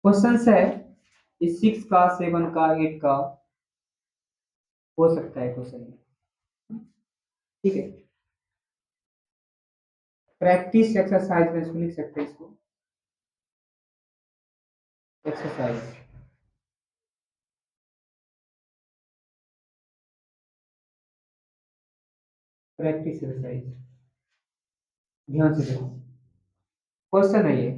Question है इस 6 का 7 का 8 का हो सकता है क्वेश्चन। ठीक है, प्रैक्टिस एक्सरसाइज में इसको लिख सकते हैं, इसको एक्सरसाइज प्रैक्टिस एक्सरसाइज। ध्यान से देखो, क्वेश्चन है ये,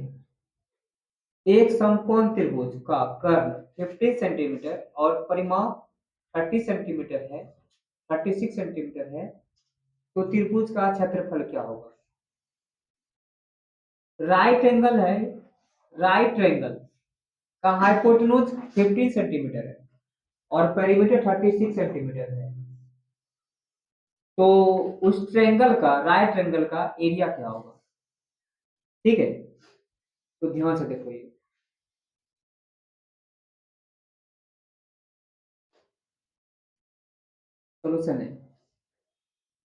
एक समकोण त्रिभुज का कर्ण 15 सेंटीमीटर और परिमाप 30 सेंटीमीटर है, 36 सेंटीमीटर है, तो त्रिभुज का क्षेत्रफल क्या होगा? राइट एंगल है, राइट एंगल का हाइपोटेन्यूज 15 सेंटीमीटर है और पेरीमीटर 36 सेंटीमीटर है, तो उस ट्रायंगल का, राइट ट्रायंगल का एरिया क्या होगा? ठीक है, तो ध्यान से देखो, ये सोल्यूशन है।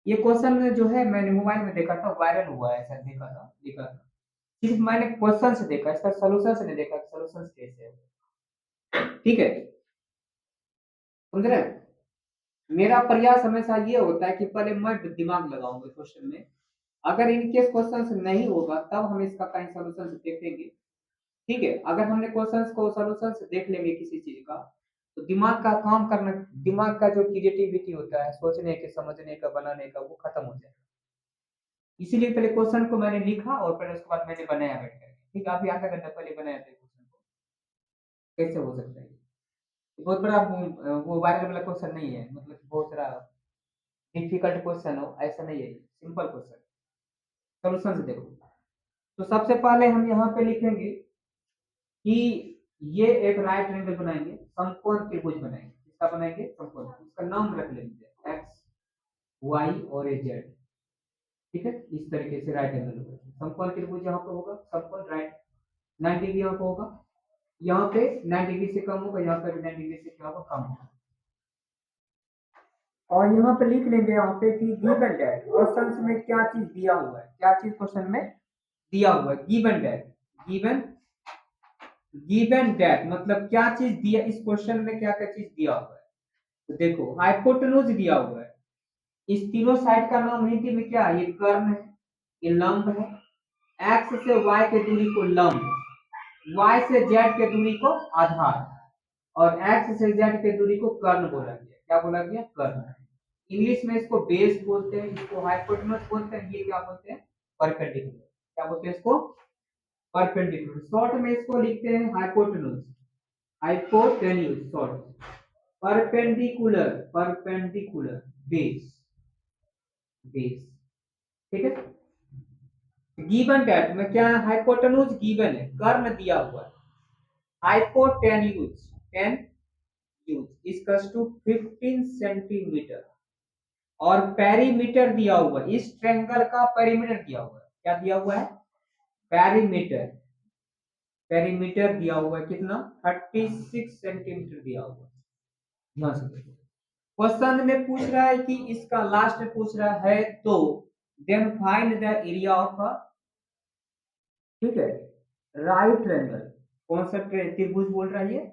ये क्वेश्चन जो है मैंने मोबाइल में देखा था, वायरल हुआ है, ऐसा देखा था। सिर्फ मैंने क्वेश्चन से देखा, इसका सोल्यूशन से नहीं देखा, सोल्यूशन कैसे है। ठीक है, समझ रहे हैं? मेरा प्रयास हमेशा ये होता है कि पहले मैं दिमाग लगाऊंगा क्वेश्चन में, अगर इनकेस क्वेश्चन से नहीं होगा तब हम इसका कहीं सोल्यूशन देखेंगे। ठीक है, अगर हमने क्वेश्चंस को सॉल्यूशन से देख लेंगे किसी चीज का, तो दिमाग का काम करना, दिमाग का जो क्रिएटिविटी होता है सोचने के, समझने का, बनाने का, वो खत्म हो जाएगा। इसीलिए पहले क्वेश्चन को मैंने लिखा और फिर उसके बाद मैंने बनाया बैठ कर। ठीक है, अभी आधा घंटा पहले बनाया था क्वेश्चन को। कैसे हो सकता है? बहुत बड़ा वो वायरल वाला क्वेश्चन नहीं है, मतलब बहुत सारा डिफिकल्ट क्वेश्चन हो ऐसा नहीं है, सिंपल क्वेश्चन। सोल्यूशन से देखो, तो सबसे पहले हम यहाँ पे लिखेंगे कि ये एक राइट एंगल बनाएंगे, समकोण त्रिभुज बनाएंगे। इसका बनाएंगे समकोण, इसका नाम रख लेंगे एक्स वाई और ए जेड। ठीक है, इस तरीके से राइट एंगल होगा, समकोण त्रिभुज यहाँ पे होगा, समकोण राइट 90 डिग्री यहाँ पे होगा, यहाँ पे 90 डिग्री से कम होगा, यहाँ पे 90 डिग्री से क्या होगा, कम होगा। और यहाँ पे लिख लेंगे यहाँ पे कि गिवन डेट, क्वेश्चन में क्या चीज दिया हुआ है, क्या चीज क्वेश्चन में दिया हुआ है, given date. Given given date मतलब क्या चीज दिया, इस क्वेश्चन में क्या क्या चीज दिया हुआ है। तो देखो, हाइपोटेन्यूज दिया हुआ है, इस तीनों साइड का नाम हिंदी में क्या है, ये कर्ण है, ये लंब है, एक्स से वाई के दूरी को लंब, वाई से जेड के दूरी को आधार, और एक्स से जेड के दूरी को कर्ण बोला गया। क्या बोला गया? कर्ण। इंग्लिश में इसको बेस बोलते हैं, इसको हाइपोटेन्यूज बोलते हैं, ये क्या बोलते हैं? परपेंडिकुलर। क्या बोलते हैं इसको? परपेंडिकुलर। शॉर्ट में इसको लिखते हैं hypotenuse, hypotenuse short. Perpendicular, perpendicular base, base. ठीक है, गिवन डेट में क्या है, हाइपोटेन्यूज गिवन है, कर्ण दिया हुआ है, हाइपोटेन्यूज टेन यूज इक्वल्स टू 15 सेंटीमीटर, और पेरीमीटर दिया हुआ है, इस ट्रायंगल का पेरीमीटर दिया हुआ है। क्या दिया हुआ है? पेरीमीटर, पेरीमीटर दिया हुआ है कितना? 36 सेंटीमीटर दिया हुआ है। ध्यान से देखो, क्वेश्चन में पूछ रहा है कि इसका लास्ट में पूछ रहा है तो then find the area of, ठीक है, राइट ट्रायंगल। कौन सा त्रिभुज बोल रहा है ये?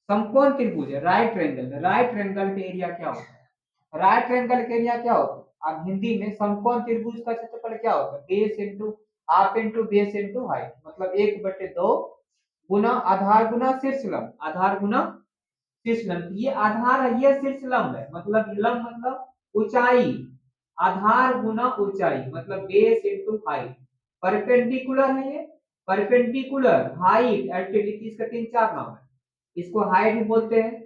समकोण त्रिभुज है, राइट ट्रायंगल। राइट ट्रायंगल का एरिया क्या होता है? राइट ट्रायंगल का एरिया क्या होता है? अब हिंदी में समकोण त्रिभुज का क्षेत्रफल क्या होता है? Base into half into base into height, मतलब 1/2 गुना आधार गुना शीर्ष लंब, आधार गुना शीर्ष लंब। ये आधार है, ये शीर्ष लंब है, मतलब लंब मतलब ऊंचाई, आधार गुना ऊंचाई मतलब बेस इंटू हाइट। परपेंडिकुलर है ये, परपेंडिकुलर हाइट एल्टीट्यूड, इसका 3-4 नाम है। इसको हाइट भी बोलते हैं,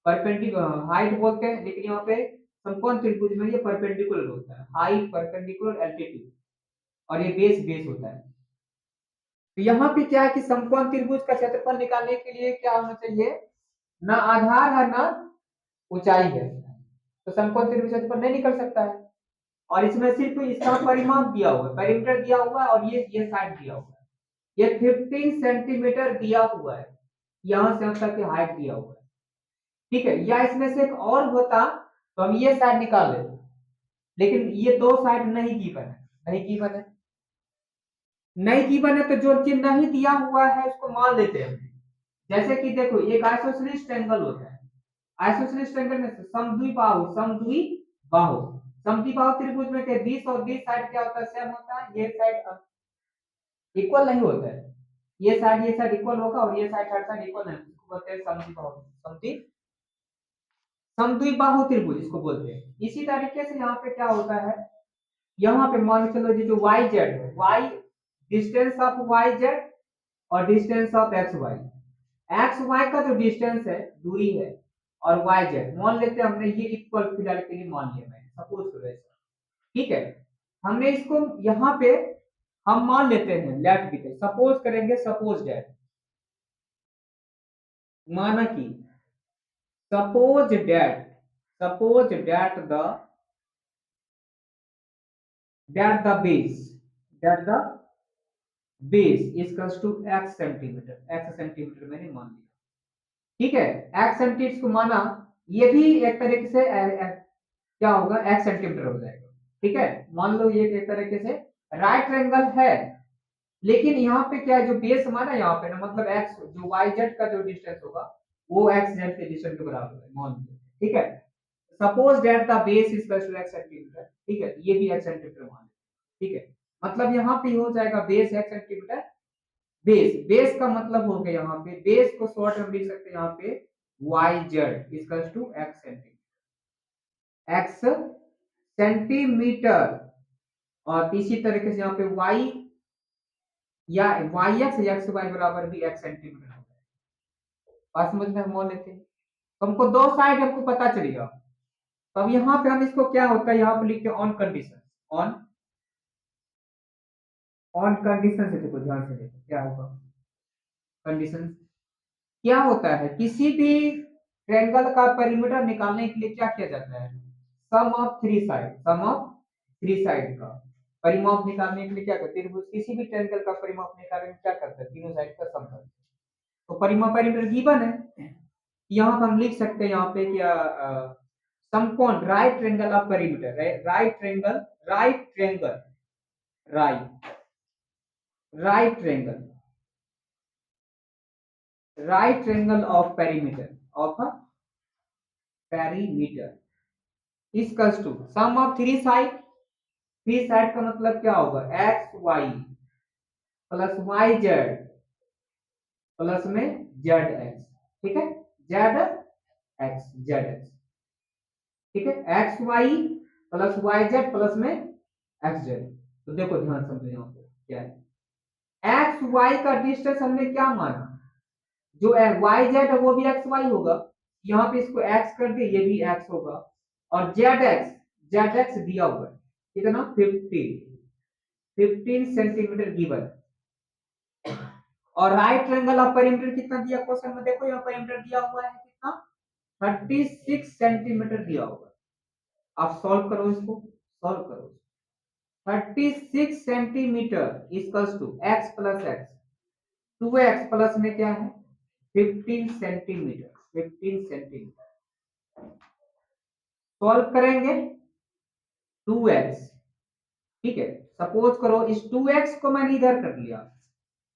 परपेंडिकुलर हाइट बोलते हैं, लेकिन यहाँ पे समकोण त्रिभुज में ये परपेंडिकुलर होता है, हाइट परपेंडिकुलर एल्टीट्यूड, और ये बेस बेस होता है। तो यहाँ पे क्या है कि समकोण त्रिभुज का क्षेत्रफल निकालने के लिए क्या होना चाहिए? ना आधार है ना ऊंचाई है, तो समकोण त्रिभुज क्षेत्रफल नहीं निकल सकता है। और इसमें सिर्फ इसका परिमाप दिया हुआ है, पेरीमीटर दिया हुआ है, और ये साइड दिया हुआ है, ये 15 सेंटीमीटर दिया हुआ है, यहां से यहाँ तक की हाइट दिया हुआ है। ठीक है, या इसमें से एक और होता तो हम ये साइड निकाल लेते, लेकिन ये दो साइड नहीं गिवन है, नहीं गिवन है, नहीं गिवन है, तो जो चीज नहीं दिया हुआ है उसको मान लेते हैं। जैसे कि देखो एक आइसोसेलेस ट्रायंगल होता है, आइसोसेलेस ट्रायंगल में समद्विबाहु समद्विबाहु समद्विबाहु त्रिभुज में के दिस और दिस साइड क्या होता है, सेम होता है, ये साइड इक्वल नहीं होता है, ये साइड इक्वल होगा और ये साइड हर साइड इक्वल नहीं, इसको बोलते हैं समद्विबाहु समद्विबाहु त्रिभुज इसको बोलते हैं। इसी तरीके से यहाँ पे क्या होता है, यहाँ पे मान के चलो जो वाई जेड है, Y distance of Y Z और distance of X Y, X Y का जो डिस्टेंस है दूरी है और वाई जेड मान लेते हैं हमने, ये इक्वल फिलहाल के लिए मान लिया मैंने, सपोज करो ऐसा, ठीक है। हमने इसको यहाँ पे हम मान लेते हैं लेफ्ट की तरफ, सपोज करेंगे, सपोज दैट, माना कि suppose that the that the base is equals to x centimetre मैंने मान लिया, ठीक है, x सेंटीमीटर को माना, ये भी एक तरीके से क्या होगा, x सेंटीमीटर हो जाएगा, ठीक है। मान लो ये एक तरीके से राइट एंगल है, लेकिन यहाँ पे क्या है, जो बेस माना यहाँ पे ना, मतलब x जो y z का जो डिस्टेंस होगा वो x z के डिस्टेंस के बराबर है, मान लो, ठीक है। Suppose that the base is equal to x centimetre, ठीक है, ये भी x सेंटीमीटर मान, ठीक है, मतलब यहाँ पे हो जाएगा बेस x सेंटीमीटर, बेस का मतलब हो गया, यहाँ पे बेस को शॉर्ट में लिख सकते हैं यहाँ पे yz equal to x centimetre, और इसी तरीके से यहाँ पे y या yx या xy बराबर भी x सेंटीमीटर होता है। बात समझ में मान लेते हैं, तो हमको दो साइड हमको पता चलेगा, तो अब यहाँ पे हम इसको क्या होता है, यहाँ पे लिखते हैं ऑन कंडीशन, ऑन कंडीशन से देखो, ध्यान से देखो क्या होगा, कंडीशन क्या होता है, किसी भी ट्रायंगल का पेरीमीटर निकालने के लिए क्या किया जाता है, सम ऑफ थ्री साइड का परिमाप निकालने के लिए क्या करते हैं, किसी भी ट्रायंगल का परिमाप निकालने में क्या करते हैं, तीनों साइड का सम करते हैं, तो परिमाप पेरीमीटर गिवन है, यहाँ पर हम लिख सकते हैं यहाँ पे क्या, समकोण right triangle of perimeter, right triangle right triangle of perimeter is equals to sum of three side का मतलब क्या होगा, X Y plus Y Z plus में जेड एक्स, ठीक है, जेड एक्स, ठीक है, X Y plus Y Z plus में एक्स जेड। तो देखो ध्यान समझो यहाँ पे क्या है, एक्स वाई का डिस्टेंस हमने क्या माना, जो वाई जेड है वो भी एक्स वाई होगा, यहाँ पे इसको एक्स कर दिए, ये भी एक्स होगा, और जेड एक्स दिया हुआ है कितना, 15 सेंटीमीटर गिवन, और राइट ट्रायंगल ऑफ पेरीमीटर कितना दिया क्वेश्चन में, देखो यहाँ पेरीमीटर दिया हुआ है कितना, 36 सेंटीमीटर दिया हुआ है, आप सॉल्व करो इसको, 36 centimetre equals to x plus X, 2x plus में क्या है 15 सेंटीमीटर सॉल्व करेंगे 2x, ठीक है, सपोज करो इस 2x को मैंने इधर कर लिया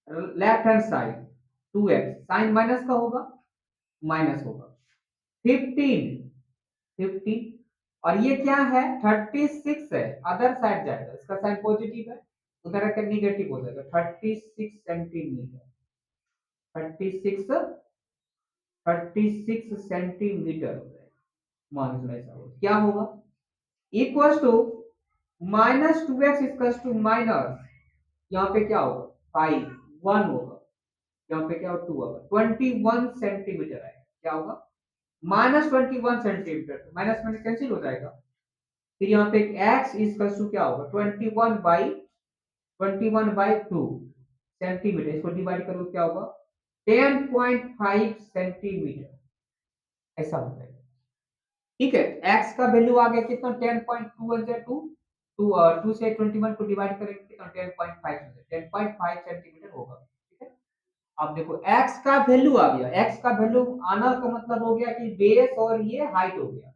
left hand side, 2x sign minus का होगा, माइनस होगा 15 और ये क्या है 36 है, अदर साइड जाएगा, इसका साइन पॉजिटिव है, उधर का निगेटिव हो जाएगा, 36 सेंटीमीटर 36 सेंटीमीटर हो जाएगा, मान लो ऐसा हो, क्या होगा equals to minus 2x equals to minus, यहाँ पे क्या होगा 5 1 होगा, यहाँ पे क्या होगा 2 होगा, 21 सेंटीमीटर आएगा, क्या होगा minus 21 centimetre, minus minus cancel हो जाएगा, फिर यहाँ पे x इक्वल्स टू क्या होगा 21 बाई 2 सेंटीमीटर, इसको डिवाइड करो क्या होगा 10.5 सेंटीमीटर ऐसा होता है, ठीक है। x का वैल्यू आ गया कितना 10.2 2 से 21 को डिवाइड करेंगे कितना 10.5 सेंटीमीटर होगा, ठीक है। अब देखो x का वैल्यू आ गया, x का वैल्यू आना का मतलब हो गया कि बेस और ये हाइट हो गया,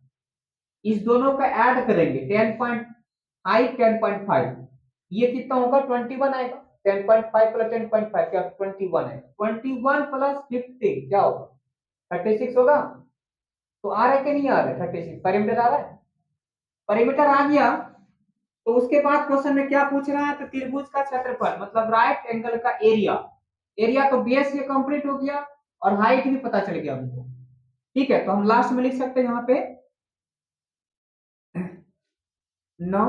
इस दोनों का ऐड करेंगे 10.5 ये कितना होगा 21 आएगा, 10.5 प्लस 10.5 क्या 21 है, 21 प्लस 15 क्या होगा 36 होगा। तो आ रहा है कि नहीं आ रहा है 36 परिमीटर आ रहा है, परिमीटर आ गया। तो उसके बाद क्वेश्चन में क्या पूछ रहा है, तो त्रिभुज का क्षेत्रफल मतलब राइट एंगल का एरिया, एरिया तो बेस ये कंप्लीट हो गया और हाइट भी पता चल गया हमको। ठीक है, तो हम लास्ट में लिख सकते हैं यहाँ पे 9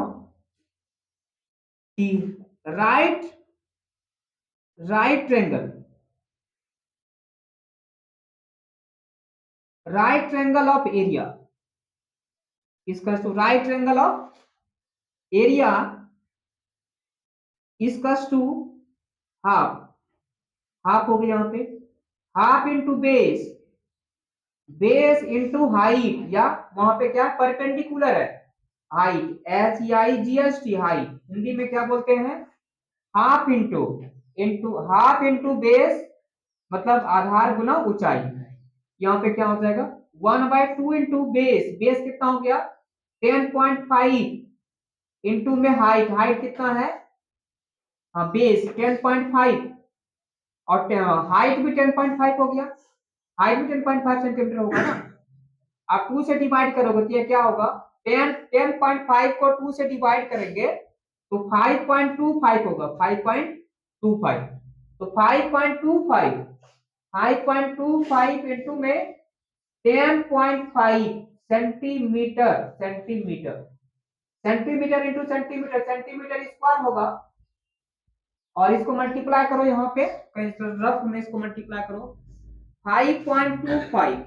की right triangle, right triangle of area इसका to right triangle of area इसकस टू हाफ, हाफ हो गया यहाँ पे, half into base, base into height, या वहां पे क्या परपेंडिकुलर है हाइट, HEIGHT हाइट, हिंदी में क्या बोलते हैं half into, half into base मतलब आधार गुना ऊंचाई। यहाँ पे क्या हो जाएगा 1/2 इंटू बेस, बेस कितना हो गया 10.5 इंटू में हाइट, हाइट कितना है हाँ बेस 10.5 और हाइट भी 10.5 हो गया, हाइट भी 10.5 सेंटीमीटर होगा ना। आप 2 से डिवाइड करोगे तो ये क्या होगा 10.5 को 2 से डिवाइड करेंगे तो 5.25 होगा, 5.25, तो 5.25 इंटू में 10.5 centimetre, centimetre into centimetre, centimetre square होगा। और इसको मल्टीप्लाई करो यहाँ पे रफ में, इसको मल्टीप्लाई करो 5.25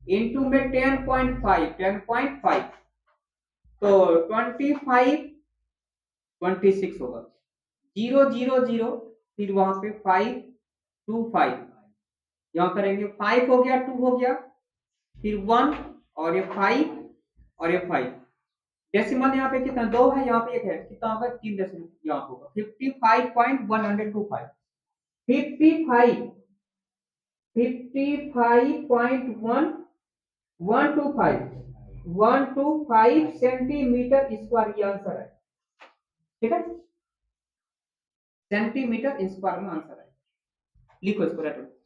इंटू में 10.5 तो 26 होगा, 000 फिर वहां पे 525 यहाँ करेंगे 5 हो गया 2 हो गया फिर 1 और ये 5 और ये 5, डेसिमल यहाँ पे कितना 2 है, यहाँ पे 1 है, कितना होगा 3 डेसिमल यहाँ होगा 55.125, 55.125 सेंटीमीटर स्क्वायर ये आंसर है। ठीक है, सेंटीमीटर स्क्वायर में आंसर है, लिखो इसको राइट।